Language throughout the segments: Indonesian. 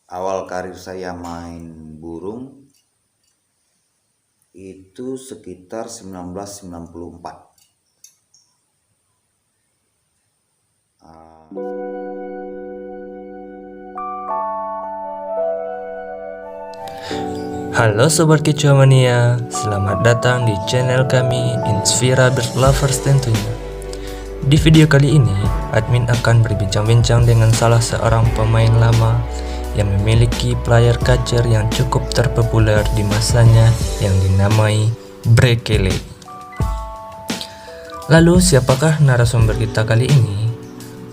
Awal karir saya main burung itu sekitar 1994. Halo Sobat Kecoa Mania, selamat datang di channel kami Insfira Bird Lovers tentunya. Di video kali ini, admin akan berbincang-bincang dengan salah seorang pemain lama yang memiliki player catcher yang cukup terpopuler di masanya yang dinamai Brekele. Lalu siapakah narasumber kita kali ini?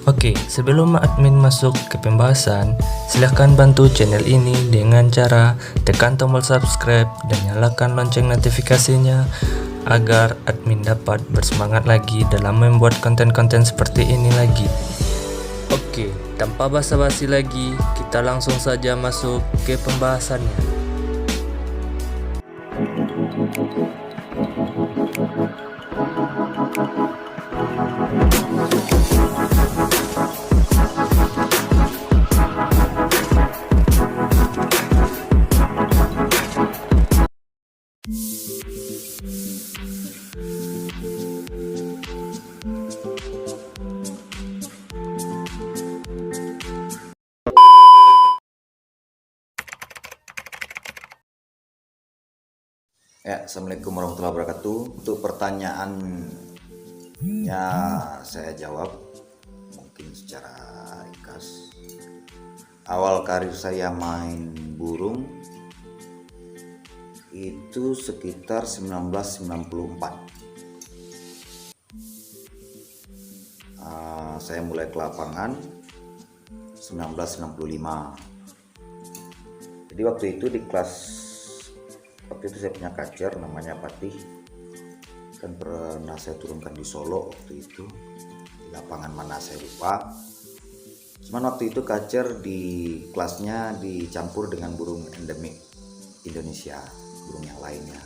Oke, sebelum admin masuk ke pembahasan, silahkan bantu channel ini dengan cara tekan tombol subscribe dan nyalakan lonceng notifikasinya agar admin dapat bersemangat lagi dalam membuat konten-konten seperti ini lagi. Oke, tanpa basa-basi lagi, kita langsung saja masuk ke pembahasannya. Ya, Assalamualaikum warahmatullahi wabarakatuh. Untuk pertanyaannya saya jawab mungkin secara ringkas. Awal karir saya main burung itu sekitar 1994. Saya mulai ke lapangan 1995. Jadi waktu itu saya punya catcher namanya Patih, kan pernah saya turunkan di Solo waktu itu, di lapangan mana saya lupa. Cuman waktu itu catcher di kelasnya dicampur dengan burung endemik Indonesia, burung yang lainnya.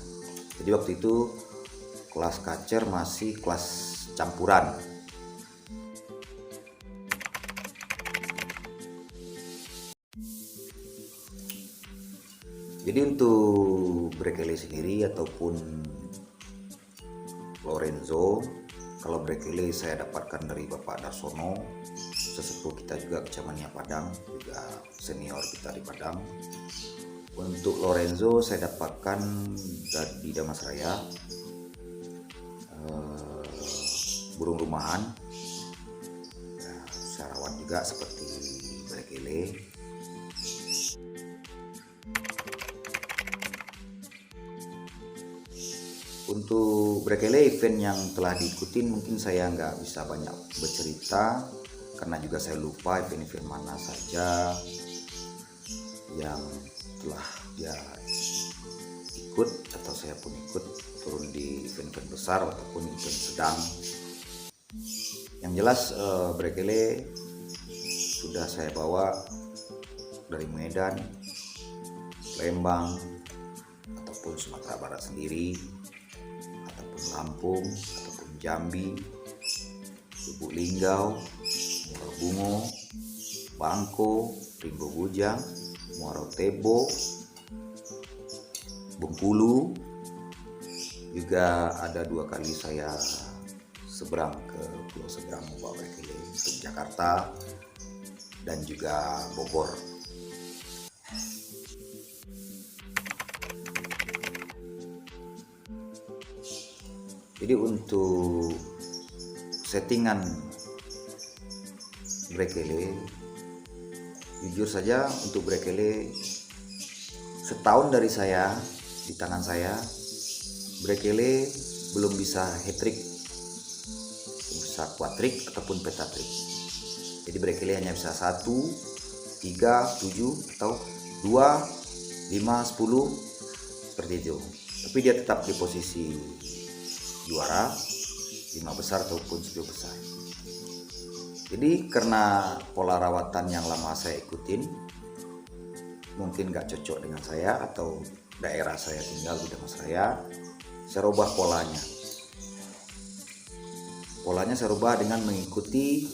Jadi waktu itu kelas catcher masih kelas campuran. Jadi untuk Brekele sendiri ataupun Lorenzo, kalau Brekele saya dapatkan dari Bapak Darsono, sesepuh kita juga Kecamatan Padang, juga senior kita di Padang. Untuk Lorenzo saya dapatkan di Damasraya, burung rumahan. Saya rawat juga seperti Brekele. Untuk Brekele event yang telah diikutin mungkin saya nggak bisa banyak bercerita karena juga saya lupa event-event mana saja yang telah dia ikut atau saya pun ikut turun di event-event besar ataupun event sedang. Yang jelas Brekele sudah saya bawa dari Medan, Lembang ataupun Sumatera Barat sendiri, Lampung ataupun Jambi, Lubuk Linggau, Muara Bungo, Bangko, Rimbo Bujang, Muara Tebo, Bengkulu. Juga ada 2 kali saya seberang ke Pulau Seberang membawa Brekele untuk Jakarta dan juga Bogor. Jadi untuk settingan Brekele, jujur saja untuk Brekele setahun dari saya di tangan saya, Brekele belum bisa hat-trick, bisa quadrick ataupun pentatrick. Jadi Brekele hanya bisa 1, 3, 7 atau 2, 5, 10 seperti itu. Tapi dia tetap di posisi juara 5 besar ataupun 10 besar. Jadi karena pola rawatan yang lama saya ikutin mungkin gak cocok dengan saya atau daerah saya tinggal di Damasraya, saya rubah polanya. Polanya saya rubah dengan mengikuti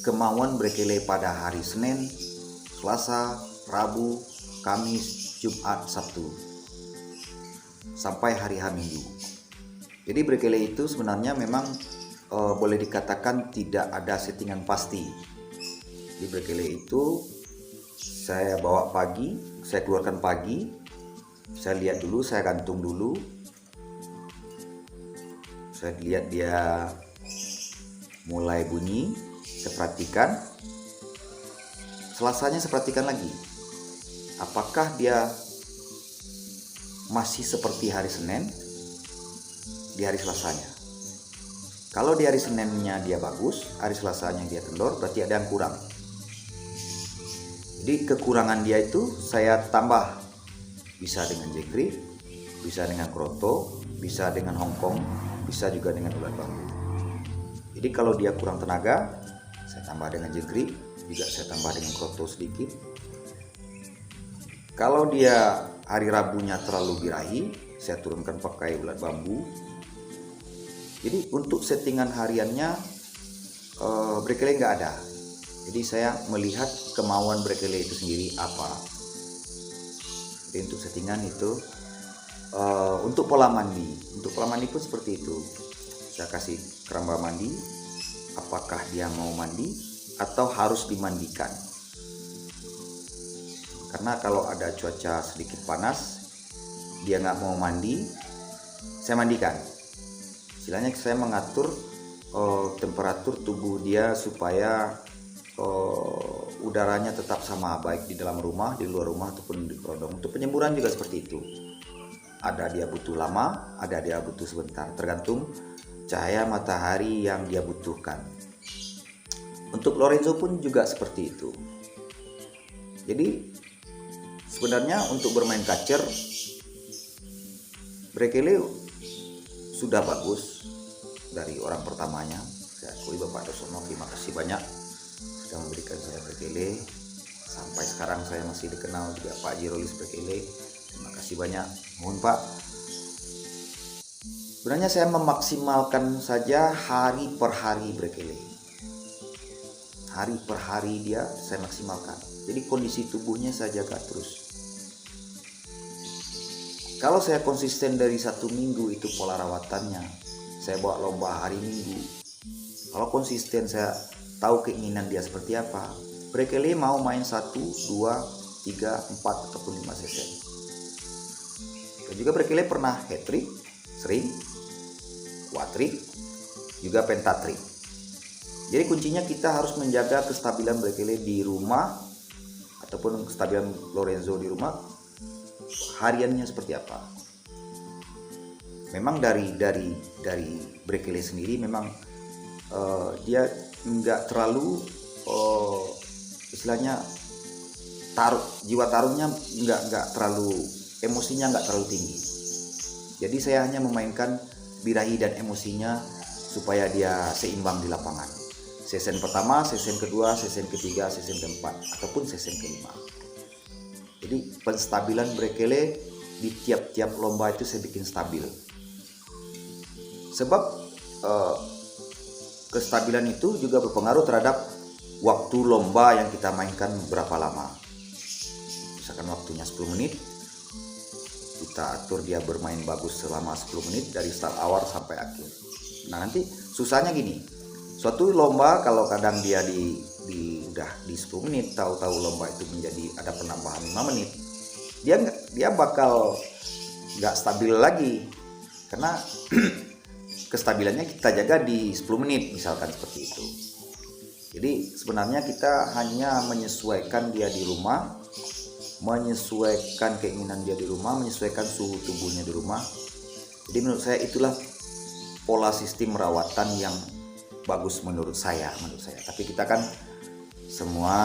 kemauan Brekele pada hari Senin, Selasa, Rabu, Kamis, Jumat, Sabtu, sampai hari H Minggu. Jadi brekele itu sebenarnya memang boleh dikatakan tidak ada settingan pasti. Di brekele itu saya bawa pagi, saya keluarkan pagi, saya lihat dulu, saya gantung dulu, saya lihat dia mulai bunyi, saya perhatikan. Selasanya saya perhatikan lagi, apakah dia masih seperti hari Senin di hari Selasanya. Kalau di hari Seninnya dia bagus, hari Selasanya dia kendor, berarti ada yang kurang. Jadi kekurangan dia itu saya tambah, bisa dengan jangkrik, bisa dengan kroto, bisa dengan hongkong, bisa juga dengan ulat bambu. Jadi kalau dia kurang tenaga, saya tambah dengan jangkrik, juga saya tambah dengan kroto sedikit. Kalau dia hari Rabunya terlalu birahi, saya turunkan pakai ulat bambu. Jadi untuk settingan hariannya brekele nggak ada. Jadi saya melihat kemauan brekele itu sendiri apa. Jadi untuk settingan itu untuk pola mandi. Untuk pola mandi pun seperti itu. Saya kasih keramba mandi. Apakah dia mau mandi atau harus dimandikan? Karena kalau ada cuaca sedikit panas, dia nggak mau mandi, saya mandikan. Istilahnya saya mengatur temperatur tubuh dia supaya udaranya tetap sama, baik di dalam rumah, di luar rumah ataupun di kerondong. Untuk penyemburan juga seperti itu. Ada dia butuh lama, ada dia butuh sebentar, tergantung cahaya matahari yang dia butuhkan. Untuk Lorenzo pun juga seperti itu. Jadi sebenarnya untuk bermain kacer, brekele sudah bagus dari orang pertamanya. Saya akui Bapak Dosono, terima kasih banyak sudah memberikan saya brekele. Sampai sekarang saya masih dikenal juga Pak Jirolis brekele. Terima kasih banyak. Mohon Pak. Sebenarnya saya memaksimalkan saja hari per hari brekele. Hari per hari dia saya maksimalkan. Jadi kondisi tubuhnya saya jaga terus. Kalau saya konsisten dari 1 minggu itu pola rawatannya, saya bawa lomba hari Minggu. Kalau konsisten saya tahu keinginan dia seperti apa, brekele mau main 1, 2, 3, 4 ataupun 5 sesi. Dan juga brekele pernah hat-trick, sering, quad-trick, juga pentatrick. Jadi kuncinya kita harus menjaga kestabilan brekele di rumah ataupun kestabilan Lorenzo di rumah. Hariannya seperti apa? Memang dari brekele sendiri memang dia nggak terlalu istilahnya jiwa taruhnya nggak terlalu, emosinya nggak terlalu tinggi. Jadi saya hanya memainkan birahi dan emosinya supaya dia seimbang di lapangan. Sesen pertama, sesen kedua, sesen ketiga, sesen keempat ataupun sesen kelima. Jadi penstabilan brekele di tiap-tiap lomba itu saya bikin stabil. Sebab kestabilan itu juga berpengaruh terhadap waktu lomba yang kita mainkan berapa lama. Misalkan waktunya 10 menit, kita atur dia bermain bagus selama 10 menit dari start awal sampai akhir. Nah nanti susahnya gini, suatu lomba kalau kadang dia udah di 10 menit, tahu-tahu lomba itu menjadi ada penambahan 5 menit, dia bakal nggak stabil lagi karena kestabilannya kita jaga di 10 menit misalkan seperti itu. Jadi sebenarnya kita hanya menyesuaikan dia di rumah, menyesuaikan keinginan dia di rumah, menyesuaikan suhu tubuhnya di rumah. Jadi menurut saya itulah pola sistem merawatan yang bagus menurut saya. Tapi kita kan semua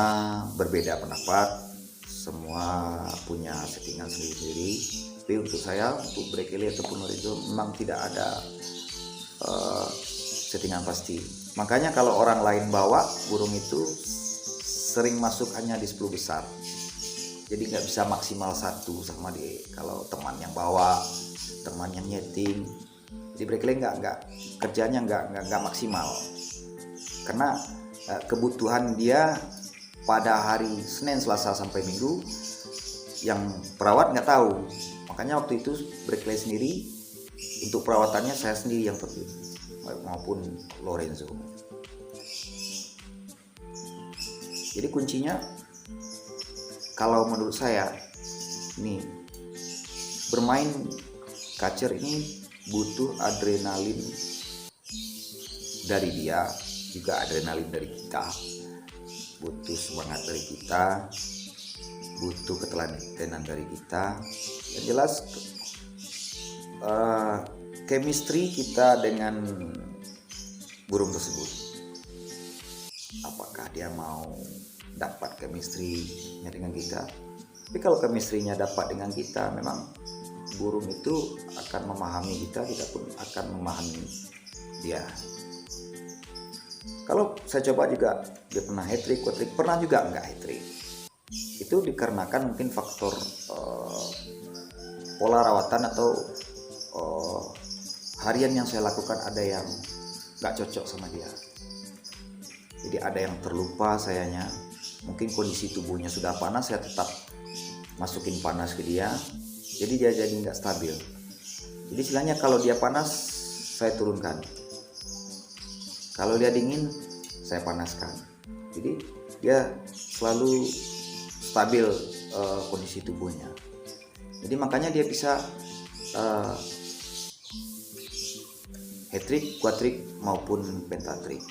berbeda pendapat, semua punya settingan sendiri-sendiri. Tapi untuk saya, untuk brekele ataupun Lorenzo memang tidak ada settingan pasti. Makanya kalau orang lain bawa burung itu sering masuk hanya di 10 besar. Jadi nggak bisa maksimal 1 sama di kalau teman yang bawa, teman yang nyeting. Jadi brekele kerjanya nggak maksimal. Karena kebutuhan dia pada hari Senin, Selasa sampai Minggu, yang perawat nggak tahu. Makanya waktu itu Brekele sendiri untuk perawatannya saya sendiri yang terjun, maupun Lorenzo. Jadi kuncinya kalau menurut saya ini bermain kacer ini butuh adrenalin dari dia, juga adrenalin dari kita, butuh semangat dari kita, butuh ketelatenan dari kita. Yang jelas chemistry kita dengan burung tersebut, apakah dia mau dapat chemistry-nya dengan kita. Tapi kalau chemistry-nya dapat dengan kita, memang burung itu akan memahami kita pun akan memahami dia. Kalau saya coba juga, dia pernah hat-trick, quad-trick, pernah juga enggak hat-trick. Itu dikarenakan mungkin faktor pola rawatan atau harian yang saya lakukan ada yang enggak cocok sama dia. Jadi ada yang terlupa sayanya. Mungkin kondisi tubuhnya sudah panas, saya tetap masukin panas ke dia. Jadi dia jadi nggak stabil. Jadi istilahnya kalau dia panas, saya turunkan. Kalau dia dingin, saya panaskan. Jadi dia selalu stabil kondisi tubuhnya. Jadi makanya dia bisa hat-trick, quad-trick maupun pentatrick.